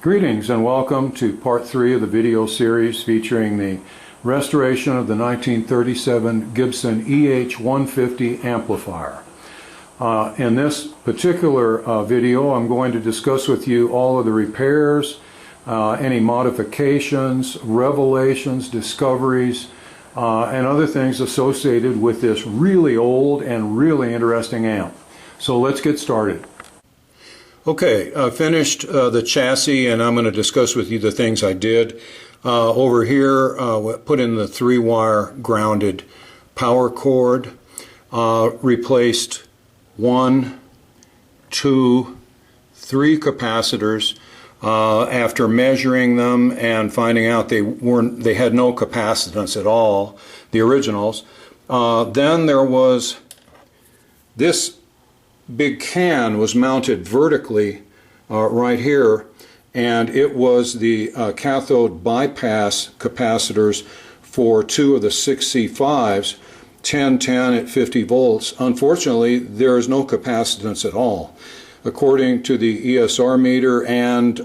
Greetings and welcome to part 3 of the video series featuring the restoration of the 1937 Gibson EH-150 amplifier. In this particular video, I'm going to discuss with you all of the repairs, any modifications, revelations, discoveries, and other things associated with this really old and really interesting amp. So let's get started. Okay, I finished the chassis, and I'm going to discuss with you the things I did. Over here, put in the 3-wire grounded power cord, replaced 1, 2, 3 capacitors after measuring them and finding out they had no capacitance at all, the originals. Then there was this big can was mounted vertically right here, and it was the cathode bypass capacitors for 2 of the 6C5s, 1010 at 50 volts. Unfortunately, there is no capacitance at all. According to the ESR meter and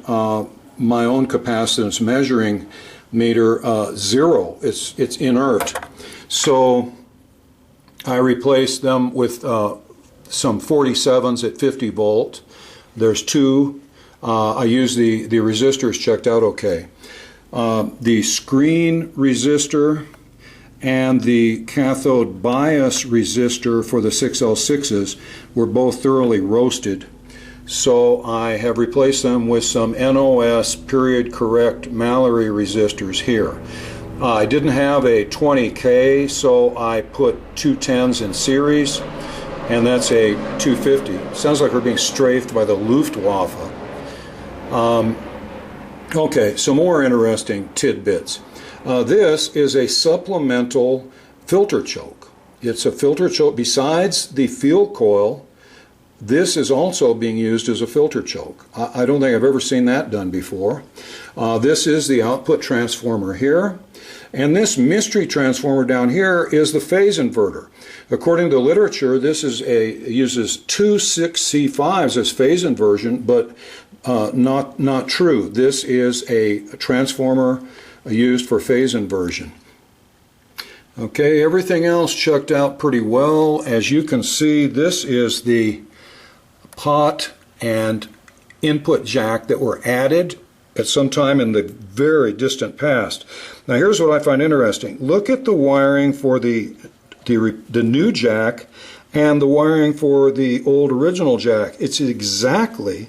my own capacitance measuring meter, 0. It's inert. So I replaced them with some 47s at 50 volt. There's 2. I use the resistors checked out okay. The screen resistor and the cathode bias resistor for the 6L6s were both thoroughly roasted. So I have replaced them with some NOS period correct Mallory resistors here. I didn't have a 20K, so I put 2 10s in series, and that's a 250. Sounds like we're being strafed by the Luftwaffe. Okay, some more interesting tidbits. This is a supplemental filter choke. It's a filter choke. Besides the field coil, this is also being used as a filter choke. I don't think I've ever seen that done before. This is the output transformer here. And this mystery transformer down here is the phase inverter. According to literature, this is uses 2 6C5s as phase inversion, but not true. This is a transformer used for phase inversion. Okay, everything else checked out pretty well. As you can see, this is the pot and input jack that were added at some time in the very distant past. Now here's what I find interesting. Look at the wiring for the new jack and the wiring for the old original jack. It's exactly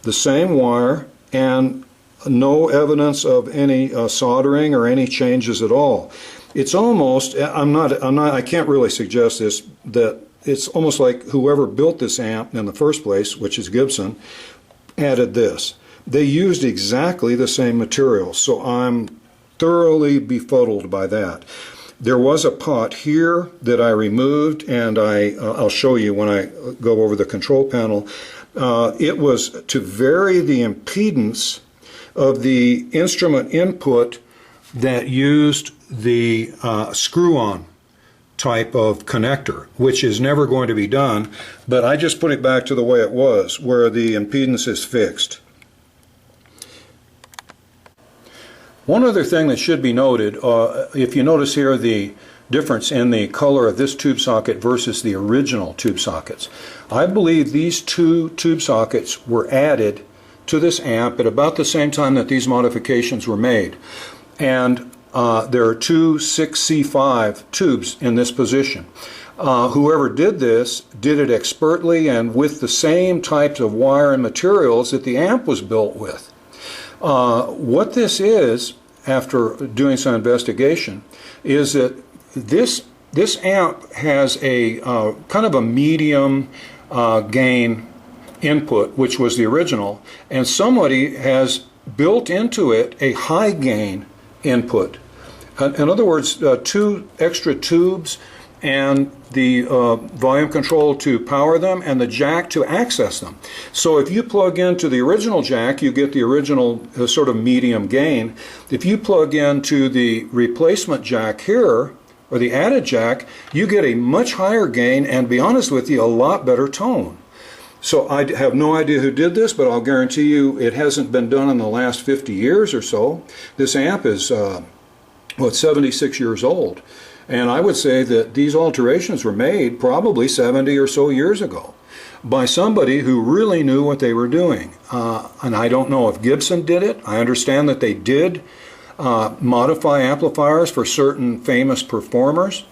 the same wire and no evidence of any soldering or any changes at all. It's almost, I can't really suggest this, that it's almost like whoever built this amp in the first place, which is Gibson, added this. They used exactly the same material, so I'm thoroughly befuddled by that. There was a pot here that I removed, and I'll show you when I go over the control panel. It was to vary the impedance of the instrument input that used the screw-on type of connector, which is never going to be done, but I just put it back to the way it was, where the impedance is fixed. One other thing that should be noted, if you notice here the difference in the color of this tube socket versus the original tube sockets. I believe these 2 tube sockets were added to this amp at about the same time that these modifications were made. And there are 2 6C5 tubes in this position. Whoever did this did it expertly and with the same types of wire and materials that the amp was built with. What this is, after doing some investigation, is that this amp has a kind of a medium gain input, which was the original, and somebody has built into it a high gain input. In other words, 2 extra tubes and the volume control to power them and the jack to access them. So if you plug into the original jack, you get the original sort of medium gain. If you plug into the replacement jack here, or the added jack, you get a much higher gain and, to be honest with you, a lot better tone. So I have no idea who did this, but I'll guarantee you it hasn't been done in the last 50 years or so. This amp is, 76 years old. And I would say that these alterations were made probably 70 or so years ago by somebody who really knew what they were doing. And I don't know if Gibson did it. I understand that they did modify amplifiers for certain famous performers.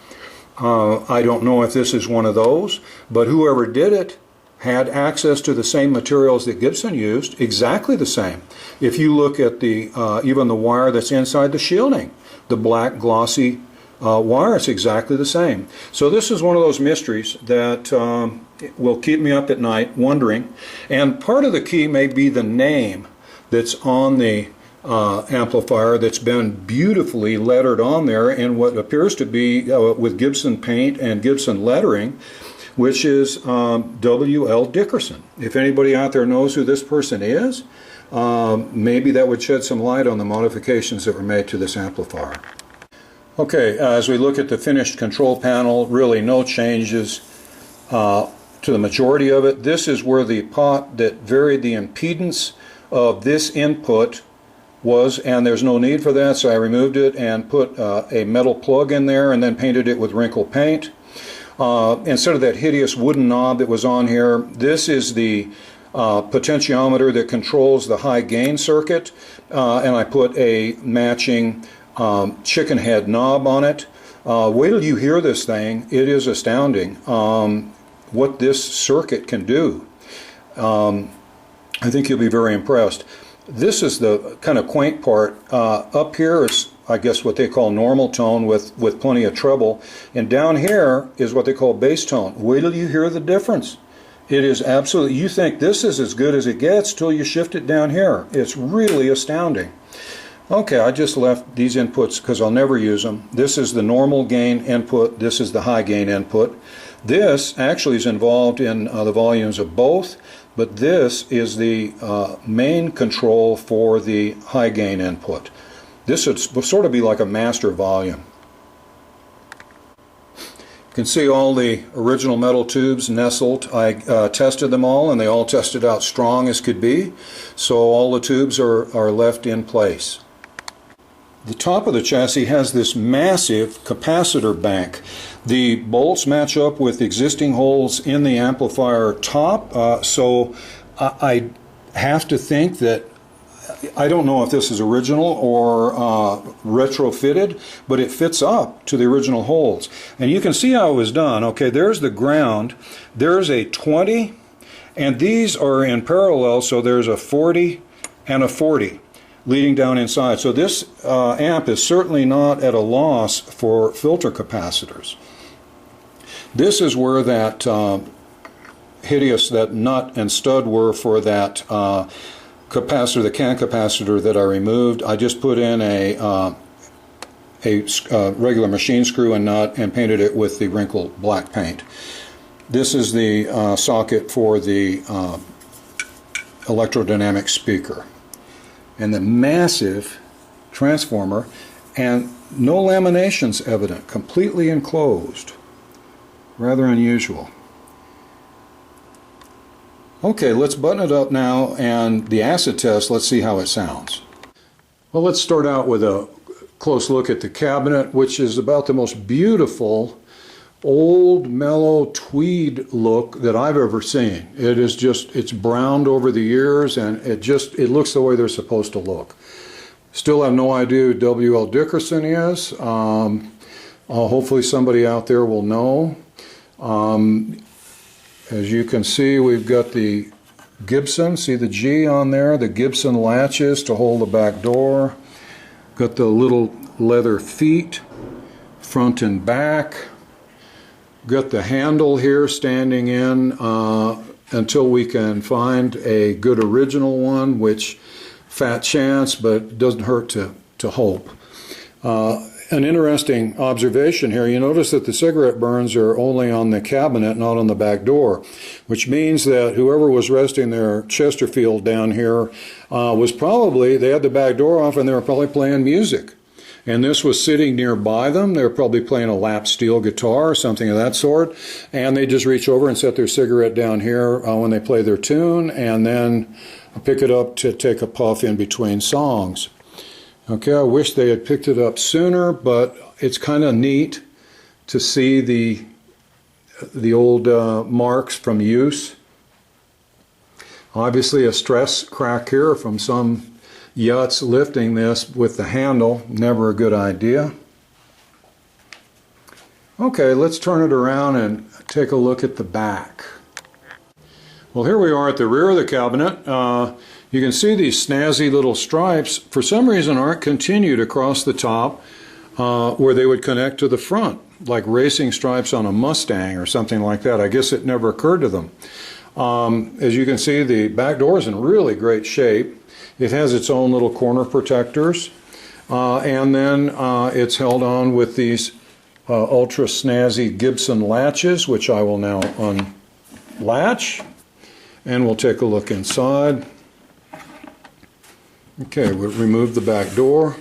I don't know if this is one of those, but whoever did it had access to the same materials that Gibson used, exactly the same. If you look at the even the wire that's inside the shielding, the black glossy wire, it's exactly the same. So this is one of those mysteries that will keep me up at night wondering. And part of the key may be the name that's on the amplifier that's been beautifully lettered on there in what appears to be with Gibson paint and Gibson lettering, which is W.L. Dickerson. If anybody out there knows who this person is, maybe that would shed some light on the modifications that were made to this amplifier. Okay, as we look at the finished control panel, really no changes to the majority of it. This is where the pot that varied the impedance of this input was, and there's no need for that, so I removed it and put a metal plug in there and then painted it with wrinkle paint. Instead of that hideous wooden knob that was on here, this is the potentiometer that controls the high gain circuit, and I put a matching chicken head knob on it. Wait till you hear this thing. It is astounding what this circuit can do. I think you'll be very impressed. This is the kind of quaint part. Up here is, I guess, what they call normal tone with plenty of treble, and down here is what they call bass tone. Wait till you hear the difference. It is absolutely, you think this is as good as it gets till you shift it down here. It's really astounding. Okay, I just left these inputs because I'll never use them. This is the normal gain input, this is the high gain input. This actually is involved in the volumes of both, but this is the main control for the high gain input. This would sort of be like a master volume. You can see all the original metal tubes nestled. I tested them all, and they all tested out strong as could be, so all the tubes are left in place. The top of the chassis has this massive capacitor bank. The bolts match up with existing holes in the amplifier top, so I have to think that, I don't know if this is original or retrofitted, but it fits up to the original holes. And you can see how it was done. Okay, there's the ground, there's a 20, and these are in parallel, so there's a 40 and a 40 leading down inside. So this amp is certainly not at a loss for filter capacitors. This is where that hideous, that nut and stud were for that capacitor, the can capacitor that I removed. I just put in a regular machine screw and nut and painted it with the wrinkled black paint. This is the socket for the electrodynamic speaker. And the massive transformer, and no laminations evident, completely enclosed. Rather unusual. Okay, let's button it up now, and the acid test, let's see how it sounds. Well, let's start out with a close look at the cabinet, which is about the most beautiful old mellow tweed look that I've ever seen. It is just, it's browned over the years, and it looks the way they're supposed to look. Still have no idea who W.L. Dickerson is. Hopefully somebody out there will know. As you can see, we've got the Gibson, see the G on there, the Gibson latches to hold the back door. Got the little leather feet, front and back. Got the handle here standing in until we can find a good original one, which fat chance, but doesn't hurt to hope. An interesting observation here, you notice that the cigarette burns are only on the cabinet, not on the back door, which means that whoever was resting their Chesterfield down here was probably, they had the back door off and they were probably playing music. and this was sitting nearby them. They were probably playing a lap steel guitar or something of that sort, and they just reach over and set their cigarette down here when they play their tune, and then pick it up to take a puff in between songs. Okay, I wish they had picked it up sooner, but it's kind of neat to see the old marks from use. Obviously a stress crack here from some Yuts lifting this with the handle, never a good idea. Okay, let's turn it around and take a look at the back. Well, here we are at the rear of the cabinet. You can see these snazzy little stripes, for some reason, aren't continued across the top where they would connect to the front, like racing stripes on a Mustang or something like that. I guess it never occurred to them. As you can see, the back door is in really great shape. It has its own little corner protectors, and then it's held on with these ultra snazzy Gibson latches, which I will now unlatch, and we'll take a look inside. Okay, we'll remove the back door,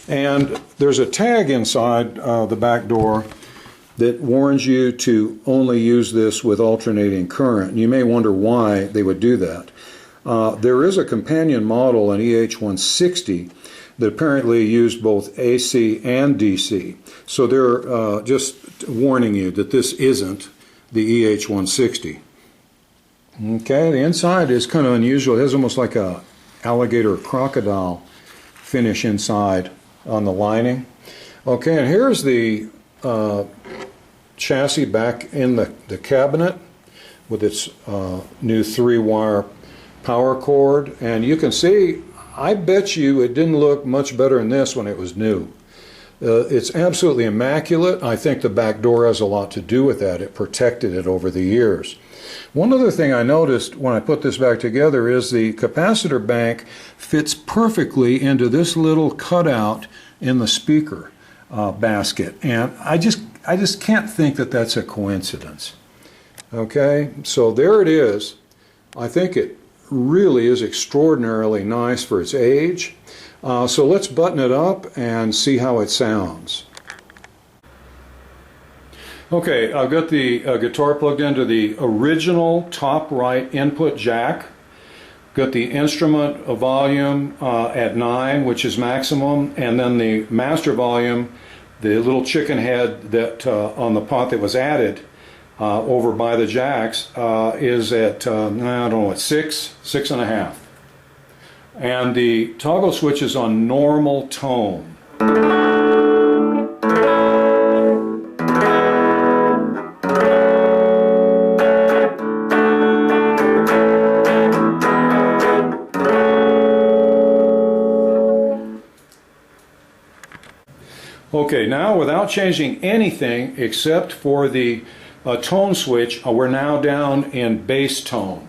and there's a tag inside the back door that warns you to only use this with alternating current. You may wonder why they would do that. There is a companion model, an EH-160, that apparently used both AC and DC. So they're just warning you that this isn't the EH-160. Okay, the inside is kind of unusual. It has almost like a alligator crocodile finish inside on the lining. Okay, and here's the chassis back in the cabinet with its new 3-wire power cord, and you can see, I bet you it didn't look much better than this when it was new. It's absolutely immaculate. I think the back door has a lot to do with that. It protected it over the years. One other thing I noticed when I put this back together is the capacitor bank fits perfectly into this little cutout in the speaker basket, and I just can't think that that's a coincidence. Okay, so there it is. I think it really is extraordinarily nice for its age. So let's button it up and see how it sounds. Okay, I've got the guitar plugged into the original top right input jack. Got the instrument volume at 9, which is maximum, and then the master volume, the little chicken head that on the pot that was added over by the jacks is at, I don't know, at 6.5. And the toggle switch is on normal tone. Okay, now without changing anything except for the tone switch, we're now down in bass tone.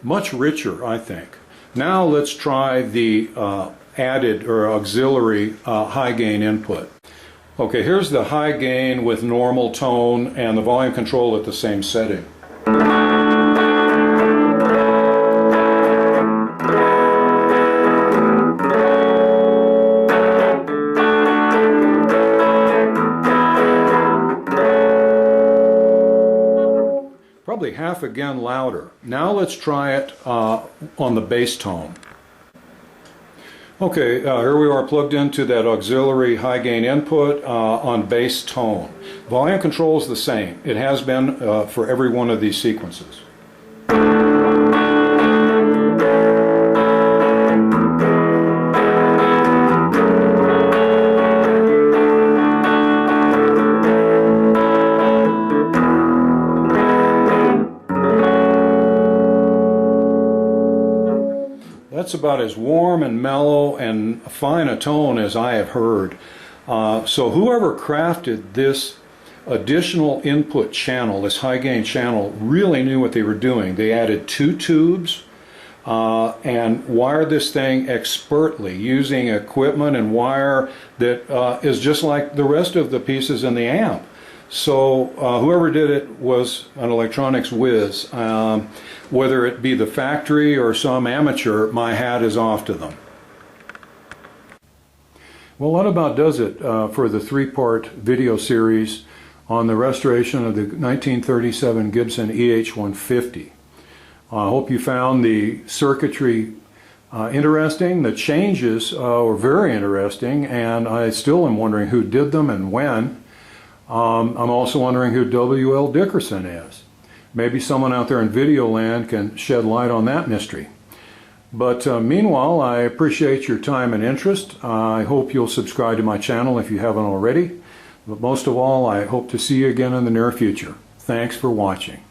Much richer, I think. Now let's try the added or auxiliary high gain input. Okay, here's the high gain with normal tone and the volume control at the same setting. Probably half again louder. Now let's try it on the bass tone. Okay, here we are plugged into that auxiliary high gain input on bass tone. Volume control is the same. It has been for every one of these sequences. That's about as warm and mellow and fine a tone as I have heard. So whoever crafted this additional input channel, this high gain channel, really knew what they were doing. They added 2 tubes and wire this thing expertly using equipment and wire that is just like the rest of the pieces in the amp. So whoever did it was an electronics whiz. Whether it be the factory or some amateur, my hat is off to them. Well, that about does it for the three-part video series on the restoration of the 1937 Gibson EH-150. I hope you found the circuitry interesting. The changes were very interesting, and I still am wondering who did them and when. I'm also wondering who W.L. Dickerson is. Maybe someone out there in video land can shed light on that mystery. But meanwhile, I appreciate your time and interest. I hope you'll subscribe to my channel if you haven't already. But most of all, I hope to see you again in the near future. Thanks for watching.